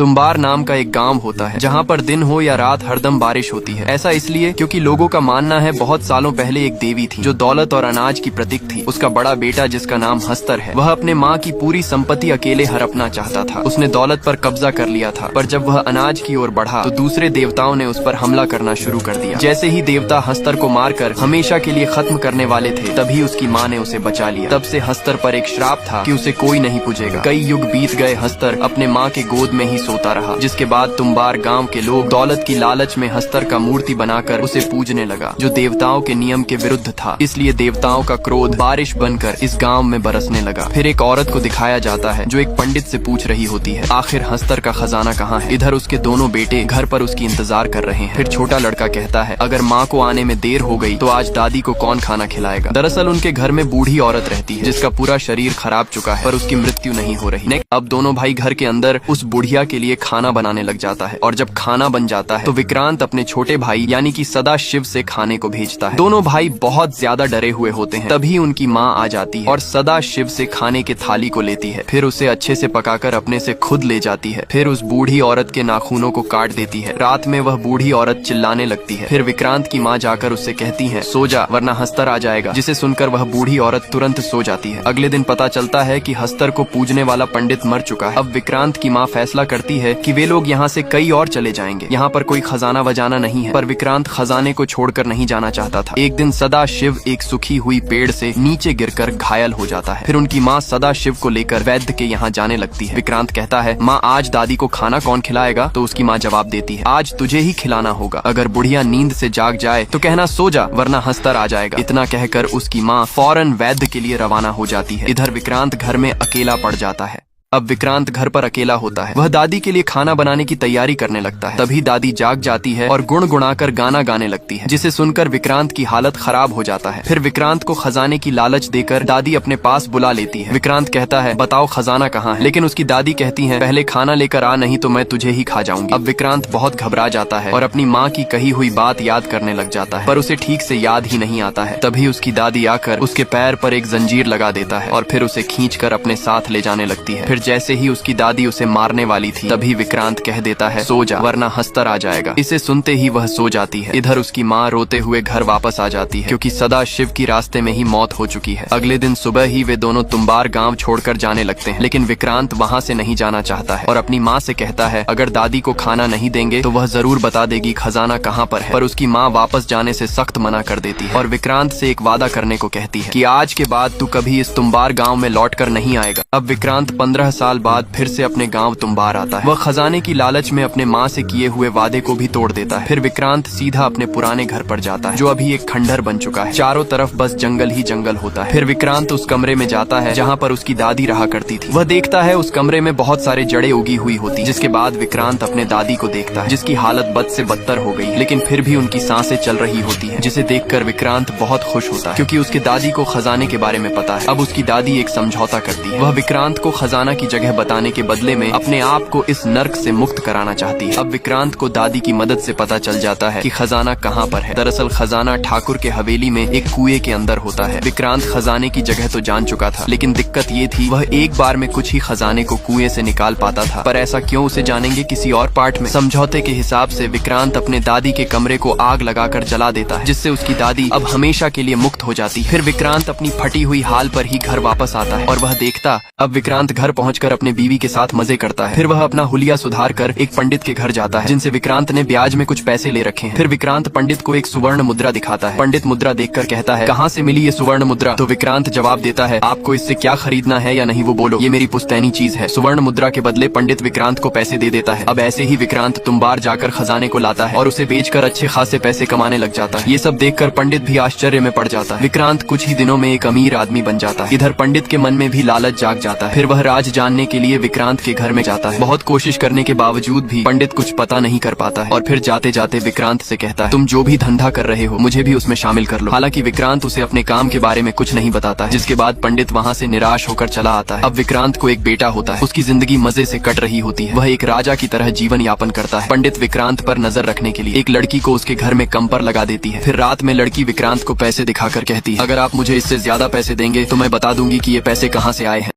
तुम्बार नाम का एक गांव होता है जहां पर दिन हो या रात हरदम बारिश होती है। ऐसा इसलिए क्योंकि लोगों का मानना है बहुत सालों पहले एक देवी थी जो दौलत और अनाज की प्रतीक थी। उसका बड़ा बेटा जिसका नाम हस्तर है, वह अपने माँ की पूरी संपत्ति अकेले हड़पना चाहता था। उसने दौलत पर कब्जा कर लिया था, पर जब वह अनाज की ओर बढ़ा तो दूसरे देवताओं ने उस पर हमला करना शुरू कर दिया। जैसे ही देवता हस्तर को मारकर हमेशा के लिए खत्म करने वाले थे, तभी उसकी माँ ने उसे बचा लिया। तब से हस्तर पर एक श्राप था कि उसे कोई नहीं पूजेगा। कई युग बीत गए, हस्तर अपने माँ के गोद में ही सोता रहा, जिसके बाद तुम्बार गांव के लोग दौलत की लालच में हस्तर का मूर्ति बनाकर उसे पूजने लगा, जो देवताओं के नियम के विरुद्ध था। इसलिए देवताओं का क्रोध बारिश बनकर इस गांव में बरसने लगा। फिर एक औरत को दिखाया जाता है जो एक पंडित से पूछ रही होती है, आखिर हस्तर का खजाना कहाँ है। इधर उसके दोनों बेटे घर पर उसकी इंतजार कर रहे हैं। फिर छोटा लड़का कहता है, अगर माँ को आने में देर हो गई तो आज दादी को कौन खाना खिलाएगा। दरअसल उनके घर में बूढ़ी औरत रहती है जिसका पूरा शरीर खराब चुका है, पर उसकी मृत्यु नहीं हो रही। अब दोनों भाई घर के अंदर उस बुढ़िया के लिए खाना बनाने लग जाता है, और जब खाना बन जाता है तो विक्रांत अपने छोटे भाई यानी कि सदाशिव से खाने को भेजता है। दोनों भाई बहुत ज्यादा डरे हुए होते हैं। तभी उनकी माँ आ जाती है और सदाशिव से खाने के थाली को लेती है, फिर उसे अच्छे से पकाकर अपने से खुद ले जाती है। फिर उस बूढ़ी औरत के नाखूनों को काट देती है। रात में वह बूढ़ी औरत चिल्लाने लगती है। फिर विक्रांत की माँ जाकर उससे कहती है, सो जा वरना हस्तर आ जाएगा, जिसे सुनकर वह बूढ़ी औरत तुरंत सो जाती है। अगले दिन पता चलता है कि हस्तर को पूजने वाला पंडित मर चुका है। अब विक्रांत की माँ फैसला करती है कि वे लोग यहाँ से कई और चले जाएंगे। यहाँ पर कोई खजाना वजाना नहीं है, पर विक्रांत खजाने को छोड़कर नहीं जाना चाहता था। एक दिन सदाशिव एक सूखी हुई पेड़ से नीचे गिरकर घायल हो जाता है। फिर उनकी माँ सदाशिव को लेकर वैद्य के यहाँ जाने लगती है। विक्रांत कहता है, माँ आज दादी को खाना कौन खिलाएगा। तो उसकी माँ जवाब देती है, आज तुझे ही खिलाना होगा। अगर बुढ़िया नींद से जाग जाए तो कहना सो जा वरना हस्तर आ जाएगा। इतना कहकर उसकी माँ फौरन वैद्य के लिए रवाना हो जाती है। इधर विक्रांत घर में अकेला पड़ जाता है। अब विक्रांत घर पर अकेला होता है। वह दादी के लिए खाना बनाने की तैयारी करने लगता है। तभी दादी जाग जाती है और गुणगुणाकर गाना गाने लगती है, जिसे सुनकर विक्रांत की हालत खराब हो जाता है। फिर विक्रांत को खजाने की लालच देकर दादी अपने पास बुला लेती है। विक्रांत कहता है, बताओ खजाना कहाँ है। लेकिन उसकी दादी कहती है, पहले खाना लेकर आ, नहीं तो मैं तुझे ही खा जाऊंगी। अब विक्रांत बहुत घबरा जाता है और अपनी माँ की कही हुई बात याद करने लग जाता है, पर उसे ठीक से याद ही नहीं आता है। तभी उसकी दादी आकर उसके पैर पर एक जंजीर लगा देता है और फिर उसे खींचकर अपने साथ ले जाने लगती है। फिर जैसे ही उसकी दादी उसे मारने वाली थी, तभी विक्रांत कह देता है, सो जा वरना हस्तर आ जाएगा। इसे सुनते ही वह सो जाती है। इधर उसकी माँ रोते हुए घर वापस आ जाती है, क्योंकि सदाशिव की रास्ते में ही मौत हो चुकी है। अगले दिन सुबह ही वे दोनों तुम्बार गांव छोड़कर जाने लगते हैं, लेकिन विक्रांत वहां से नहीं जाना चाहता है और अपनी माँ से कहता है, अगर दादी को खाना नहीं देंगे तो वह जरूर बता देगी खजाना कहाँ पर है। पर उसकी माँ वापस जाने से सख्त मना कर देती है और विक्रांत से एक वादा करने को कहती है कि आज के बाद तू कभी इस तुम्बार गाँव में लौट कर नहीं आएगा। अब विक्रांत 15 साल बाद फिर से अपने गांव तुम्बार आता है। वह खजाने की लालच में अपने माँ से किए हुए वादे को भी तोड़ देता है। फिर विक्रांत सीधा अपने पुराने घर पर जाता है, जो अभी एक खंडहर बन चुका है। चारों तरफ बस जंगल ही जंगल होता है। फिर विक्रांत उस कमरे में जाता है जहाँ पर उसकी दादी रहा करती थी। वह देखता है उस कमरे में बहुत सारे जड़ें उगी हुई होती। जिसके बाद विक्रांत अपने दादी को देखता है, जिसकी हालत बद से बदतर हो गई, लेकिन फिर भी उनकी सांसें चल रही होती है, जिसे देखकर विक्रांत बहुत खुश होता है, क्योंकि उसकी दादी को खजाने के बारे में पता है। अब उसकी दादी एक समझौता करती है। वह विक्रांत को खजाना की जगह बताने के बदले में अपने आप को इस नर्क से मुक्त कराना चाहती है। अब विक्रांत को दादी की मदद से पता चल जाता है कि खजाना कहाँ पर है। दरअसल खजाना ठाकुर के हवेली में एक कुएं के अंदर होता है। विक्रांत खजाने की जगह तो जान चुका था, लेकिन दिक्कत ये थी वह एक बार में कुछ ही खजाने को कुएं से निकाल पाता था। पर ऐसा क्यों, उसे जानेंगे किसी और पार्ट में। समझौते के हिसाब से विक्रांत अपने दादी के कमरे को आग लगाकर जला देता है, जिससे उसकी दादी अब हमेशा के लिए मुक्त हो जाती है। फिर विक्रांत अपनी फटी हुई हाल पर ही घर वापस आता है और वह देखता, अब विक्रांत घर पहुंचकर अपने बीवी के साथ मजे करता है। फिर वह अपना हुलिया सुधार कर एक पंडित के घर जाता है, जिनसे विक्रांत ने ब्याज में कुछ पैसे ले रखे हैं। फिर विक्रांत पंडित को एक सुवर्ण मुद्रा दिखाता है। पंडित मुद्रा देखकर कहता है, कहाँ से मिली ये सुवर्ण मुद्रा। तो विक्रांत जवाब देता है, आपको इससे क्या खरीदना है या नहीं वो बोलो, ये मेरी पुश्तैनी चीज है। सुवर्ण मुद्रा के बदले पंडित विक्रांत को पैसे दे देता है। अब ऐसे ही विक्रांत तुम्बार जाकर खजाने को लाता है और उसे बेचकर अच्छे खासे पैसे कमाने लग जाता है। ये सब देखकर पंडित भी आश्चर्य में पड़ जाता है। विक्रांत कुछ ही दिनों में एक अमीर आदमी बन जाता है। इधर पंडित के मन में भी लालच जाग जाता है। फिर वह राज जानने के लिए विक्रांत के घर में जाता है। बहुत कोशिश करने के बावजूद भी पंडित कुछ पता नहीं कर पाता है और फिर जाते जाते विक्रांत से कहता है, तुम जो भी धंधा कर रहे हो मुझे भी उसमें शामिल कर लो। हालांकि विक्रांत उसे अपने काम के बारे में कुछ नहीं बताता है, जिसके बाद पंडित वहाँ से निराश होकर चला आता है। अब विक्रांत को एक बेटा होता है। उसकी जिंदगी मजे से कट रही होती है। वह एक राजा की तरह जीवन यापन करता है। पंडित विक्रांत पर नजर रखने के लिए एक लड़की को उसके घर में कम पर लगा देती है। फिर रात में लड़की विक्रांत को पैसे दिखाकर कहती है, अगर आप मुझे इससे ज्यादा पैसे देंगे तो मैं बता दूंगी कि ये पैसे कहाँ से आए हैं।